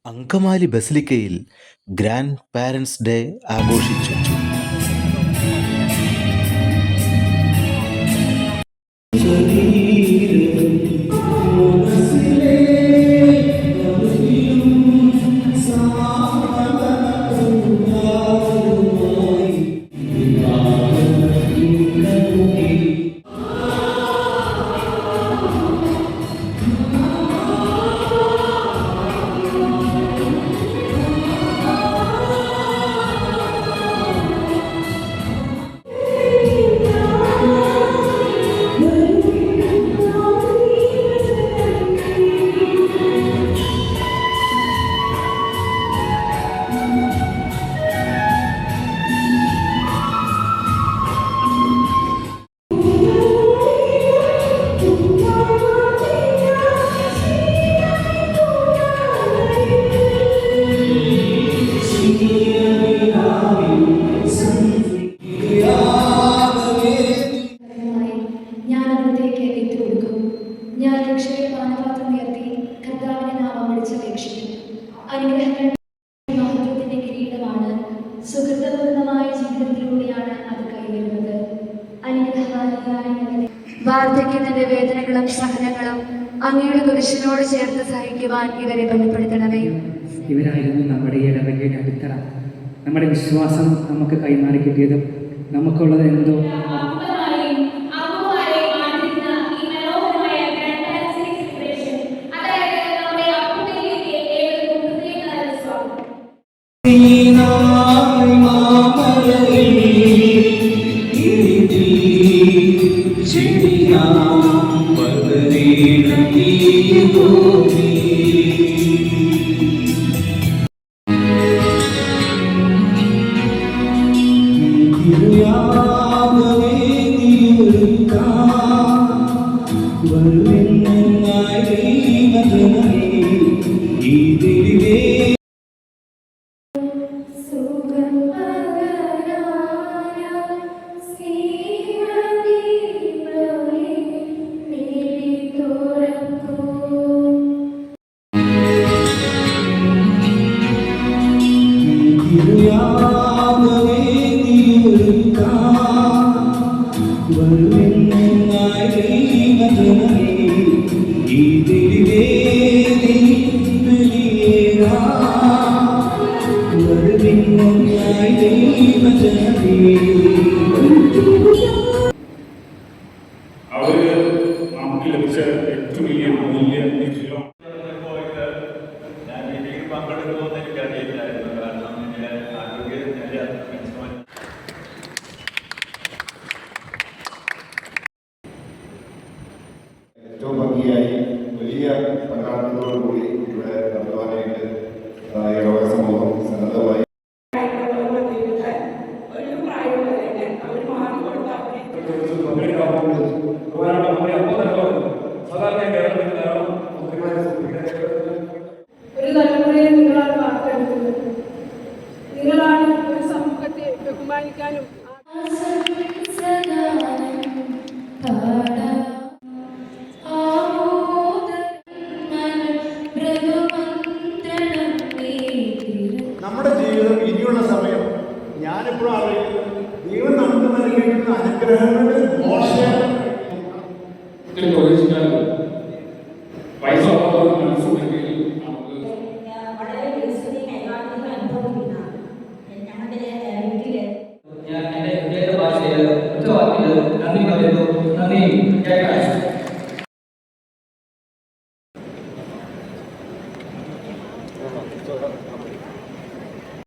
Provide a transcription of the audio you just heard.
Angamaly ബസിലിക്കയിൽ grand parents day ആഘോഷിച്ചു. മഹത്വത്തിന്റെ കിരീടമാണ്. സുഹൃത്തപൂർണമായ ജീവിതത്തിലൂടെയാണ് അത് കൈവരുന്നത്. അനുഗ്രഹവാനായ വാർദ്ധക്യത്തിന്റെ വേദനകളും സഹനങ്ങളും അങ്ങയുടെ കുരിശിനോട് ചേർത്ത് സഹിക്കുവാൻ ഇവരെ ബലപ്പെടുത്തണമേ. ഇവരായിരുന്നു നമ്മുടെ ഈ ഇടവകയുടെ അടിത്തറ. നമ്മുടെ വിശ്വാസം നമുക്ക് കൈമാറി കിട്ടിയതും നമുക്കുള്ളത് എന്തോ അവര് നമുക്ക് ലഭിച്ച ഏറ്റവും വലിയ മൂല്യ ഞാൻ മീറ്റിംഗിൽ പങ്കെടുക്കുമെന്ന് എനിക്കറിയില്ലായിരുന്നു. കാരണം എൻ്റെ ആരോഗ്യനില ഏറ്റവും ഭംഗിയായി വലിയ പ്രകടനത്തോടുകൂടി ഇവിടെ നടത്തുവാനായിട്ട് യോഗ സമൂഹം സന്നദ്ധമായി ഒരു തലമുറയെ നിങ്ങളാണ് വാർത്തെടുക്കുന്നത്. നിങ്ങളാണ് ഒരു സമൂഹത്തെ ബഹുമാനിക്കാനും നമ്മുടെ ജീവിതം ഇനിയുള്ള സമയം ഞാനിപ്പോഴും അറിയുന്നത് ദൈവം നമുക്ക് നൽകിയിരിക്കുന്ന അനുഗ്രഹങ്ങളുടെ പൈസ ഞാൻ എൻ്റെ ഭാഷയിൽ നന്ദി പറയുന്നു. നന്ദി.